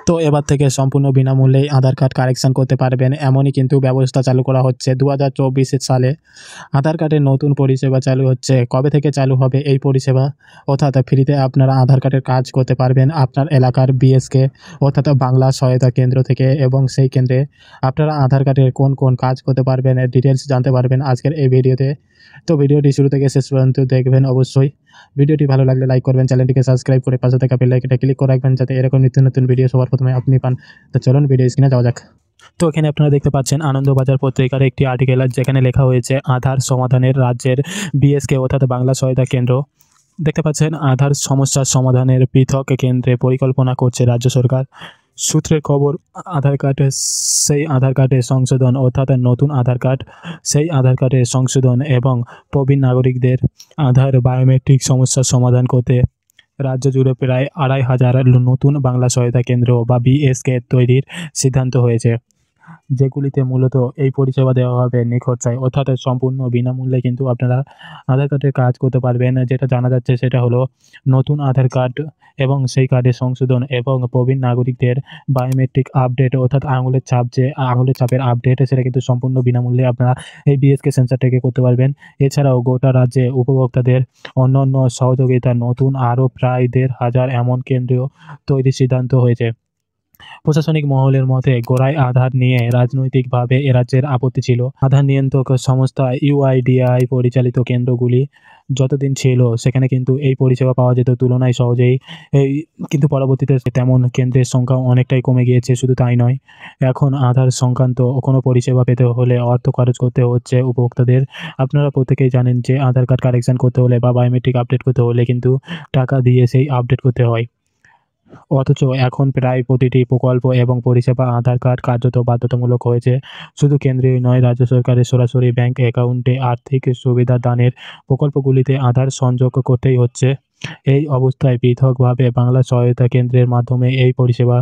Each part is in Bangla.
তো এবার থেকে সম্পূর্ণ বিনামূল্যেই আধার কার্ড কারেকশন করতে পারবেন, এমনই কিন্তু ব্যবস্থা চালু করা হচ্ছে। 2024 সালে আধার কার্ডের নতুন পরিষেবা চালু হচ্ছে। কবে থেকে চালু হবে এই পরিষেবা? অর্থাৎ ফ্রিতে আপনারা আধার কার্ডের কাজ করতে পারবেন আপনার এলাকার বিএসকে অর্থাৎ বাংলা সহায়তা কেন্দ্র থেকে, এবং সেই কেন্দ্রে আপনারা আধার কার্ডের কোন কোন কাজ করতে পারবেন ডিটেলস জানতে পারবেন আজকের এই ভিডিওতে। তো ভিডিওটি শুরু থেকে শেষ পর্যন্ত দেখবেন অবশ্যই। ভিডিওটি ভালো লাগলে লাইক করবেন, চ্যানেলটিকে সাবস্ক্রাইব করে পাশে থাকা বেল আইকনটা ক্লিক করে রাখবেন যাতে এরকম নিত্য নতুন ভিডিও সবার প্রথমে আপনি পান। তো চলুন ভিডিও স্ক্রিনে যাওয়া যাক। তো এখানে আপনারা দেখতে পাচ্ছেন আনন্দবাজার পত্রিকার একটি আর্টিকেল, যেখানে লেখা হয়েছে আধার সমাধানের রাজ্যের বিএসকে অর্থাৎ বাংলা সহায়তা কেন্দ্র। দেখতে পাচ্ছেন আধার সমস্যার সমাধানের পৃথক কেন্দ্রে পরিকল্পনা করছে রাজ্য সরকার। সূত্রের খবর, আধার কার্ডের সংশোধন অর্থাৎ নতুন আধার কার্ড, সেই আধার কার্ডের সংশোধন এবং প্রবীণ নাগরিকদের আধার বায়োমেট্রিক সমস্যার সমাধান করতে রাজ্য জুড়ে প্রায় 2500 নতুন বাংলা সহায়তা কেন্দ্র বা বিএসকে তৈরির সিদ্ধান্ত হয়েছে, যেগুলিতে মূলত এই পরিষেবা দেওয়া হবে নিখরচায় অর্থাৎ সম্পূর্ণ বিনামূল্যে কিন্তু আপনারা আধার কার্ডের কাজ করতে পারবেন। যেটা জানা যাচ্ছে সেটা হলো নতুন আধার কার্ড এবং সেই কার্ডের সংশোধন এবং প্রবীণ নাগরিকদের বায়োমেট্রিক আপডেট অর্থাৎ আঙুলের ছাপের আপডেট, সেটা কিন্তু সম্পূর্ণ বিনামূল্যে আপনারা এই বিএসকে সেন্টার থেকে করতে পারবেন। এছাড়াও গোটা রাজ্যে উপভোক্তাদের অন্যান্য সহযোগিতা নতুন আরও প্রায় 1500 এমন কেন্দ্রীয় তৈরির সিদ্ধান্ত হয়েছে। প্রশাসনিক মহলের মতে গোড়ায় আধার নিয়ে রাজনৈতিকভাবে এ রাজ্যের আপত্তি ছিল। আধার নিয়ন্ত্রক সংস্থা ইউআইডিআই পরিচালিত কেন্দ্রগুলি যতদিন ছিল সেখানে কিন্তু এই পরিষেবা পাওয়া যেত তুলনায় সহজেই। কিন্তু পরবর্তীতে তেমন কেন্দ্রের সংখ্যা অনেকটাই কমে গিয়েছে। শুধু তাই নয়, এখন আধার সংক্রান্ত কোনো পরিষেবা পেতে হলে অর্থ খরচ করতে হচ্ছে উপভোক্তাদের। আপনারা প্রত্যেকেই জানেন যে আধার কার্ড কারেকশন করতে হলে বা বায়োমেট্রিক আপডেট করতে হলে কিন্তু টাকা দিয়ে সেই আপডেট করতে হয়। অথচ এখন প্রায় প্রতিটি প্রকল্প এবং পরিষেবা আধার কার্ড কার্যত বাধ্যতামূলক হয়েছে। শুধু কেন্দ্রীয় নয়, রাজ্য সরকারের সরাসরি ব্যাংক অ্যাকাউন্টে আর্থিক সুবিধা দানের প্রকল্পগুলিতে আধার সংযোগ করতেই হচ্ছে। এই অবস্থায় পৃথকভাবে বাংলা সহায়তা কেন্দ্রের মাধ্যমে এই পরিষেবা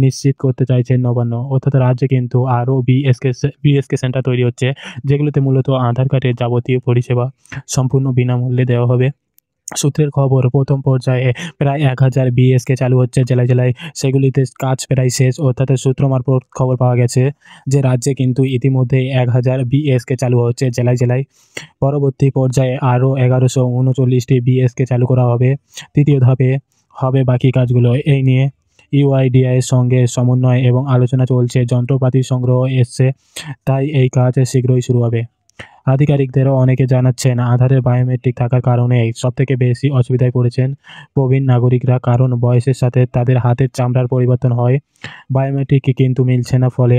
নিশ্চিত করতে চাইছেন নবান্ন। অর্থাৎ রাজ্যে কিন্তু আরও বিএসকে সেন্টার তৈরি হচ্ছে, যেগুলোতে মূলত আধার কার্ডের যাবতীয় পরিষেবা সম্পূর্ণ বিনামূল্যে দেওয়া হবে। সূত্রের খবর, প্রথম পর্যায়ে প্রায় 1000 বিএসকে চালু হচ্ছে জেলায় জেলায়। সেগুলিতে কাজ প্রায় শেষ, অর্থাৎ সূত্র মারফত খবর পাওয়া গেছে যে রাজ্যে কিন্তু ইতিমধ্যে 1000 বিএসকে চালু হচ্ছে জেলায় জেলায়। পরবর্তী পর্যায়ে আরও 1139টি বিএসকে চালু করা হবে। তৃতীয় ধাপে হবে বাকি কাজগুলো। এই নিয়ে ইউআইডিআইয়ের সঙ্গে সমন্বয় এবং আলোচনা চলছে। যন্ত্রপাতি সংগ্রহ এসছে, তাই এই কাজ শীঘ্রই শুরু হবে। আধিকারিকদেরও অনেকে জানাচ্ছেন আধারের বায়োমেট্রিক থাকার কারণে সবথেকে বেশি অসুবিধায় পড়েছেন প্রবীণ নাগরিকরা, কারণ বয়সের সাথে তাদের হাতের চামড়ার পরিবর্তন হয়। বায়োমেট্রিক কিন্তু মিলছে না, ফলে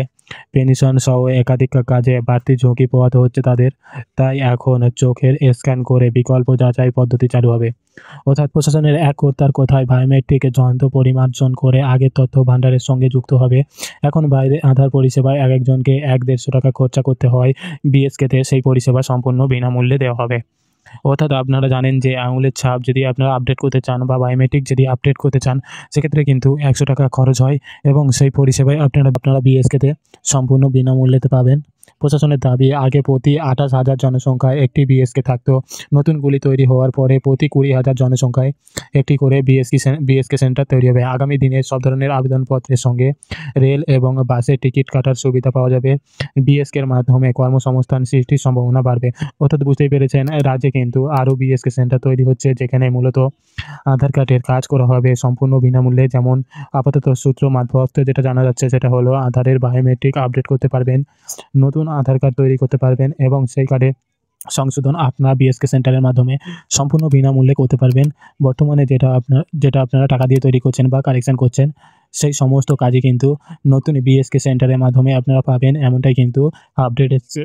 পেনশন সহ একাধিক কাজে বাড়তি ঝুঁকি পোহাতে হচ্ছে তাদের। তাই এখন চোখের স্ক্যান করে বিকল্প যাচাই পদ্ধতি চালু হবে। অর্থাৎ প্রশাসনের এক কর্তার কথায় বায়োমেট্রিক যন্ত্র পরিমার্জন করে আগের তথ্য ভাণ্ডারের সঙ্গে যুক্ত হবে। এখন বাইরে আধার পরিষেবায় একজনকে 150 টাকা খরচা করতে হয়, বিএসকেতে সেই পরিষেবা সম্পূর্ণ বিনামূল্যে দেওয়া হবে। অর্থাৎ আপনারা জানেন যে আঙুলের ছাপ যদি আপনারা আপডেট করতে চান বা বায়োমেট্রিক যদি আপডেট করতে চান, সেক্ষেত্রে কিন্তু 100 টাকা খরচ হয় এবং সেই পরিষেবায় আপনারা বিএসকেতে সম্পূর্ণ বিনামূল্যেতে পাবেন। প্রশাসনের দাবি, আগে প্রতি 28,000 জনসংখ্যায় একটি বিএসকে থাকতো। নতুনগুলি তৈরি হওয়ার পরে প্রতি 20,000 জনসংখ্যায় একটি করে বিএসকে সেন্টার তৈরি হবে। আগামী দিনে সব ধরনের আবেদনপত্রের সঙ্গে রেল এবং বাসের টিকিট কাটার সুবিধা পাওয়া যাবে। বিএসকের মাধ্যমে কর্মসংস্থান সৃষ্টির সম্ভাবনা বাড়বে। অর্থাৎ বুঝতেই পেরেছেন, রাজ্যে কিন্তু আরও বিএসকে সেন্টার তৈরি হচ্ছে, যেখানে মূলত আধার কার্ডের কাজ করা হবে সম্পূর্ণ বিনামূল্যে। যেমন আপাতত সূত্র মারফত যেটা জানা যাচ্ছে সেটা হলো আধারের বায়োমেট্রিক আপডেট করতে পারবেন, নতুন আধার কার্ড তৈরি করতে পারবেন এবং সেই কার্ডে সংশোধন আপনারা বিএসকে সেন্টারের মাধ্যমে সম্পূর্ণ বিনামূল্যে করতে পারবেন। বর্তমানে যেটা আপনারা টাকা দিয়ে তৈরি করছেন বা কারেকশন করছেন, সেই সমস্ত কাজই কিন্তু নতুন বিএসকে সেন্টারের মাধ্যমে আপনারা পাবেন, এমনটাই কিন্তু আপডেট এসছে।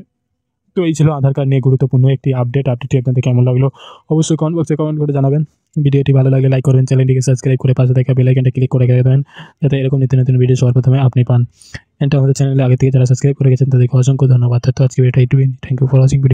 তো এই ছিল আধার কার্ড নিয়ে গুরুত্বপূর্ণ একটি আপডেটটি আপনাদের কেমন লাগলো অবশ্যই কমেন্ট বক্সে কমেন্ট করে জানাবেন। ভিডিওটি ভালো লাগলে লাইক করবেন, চ্যানেলটিকে সাবস্ক্রাইব করে পাশে থাকা বেল আইকনটা ক্লিক করে রেখে দেবেন যাতে এরকম নিত্য নতুন ভিডিও সবার প্রথমে আপনি পান। এটা আমাদের চ্যানেলে আগে থেকে যারা সাবস্ক্রাইব করে গেছেন তাদেরকে অসংখ্য ধন্যবাদ। তো আজকে ভিডিওটা এইটুকুই। Thank you for watching video.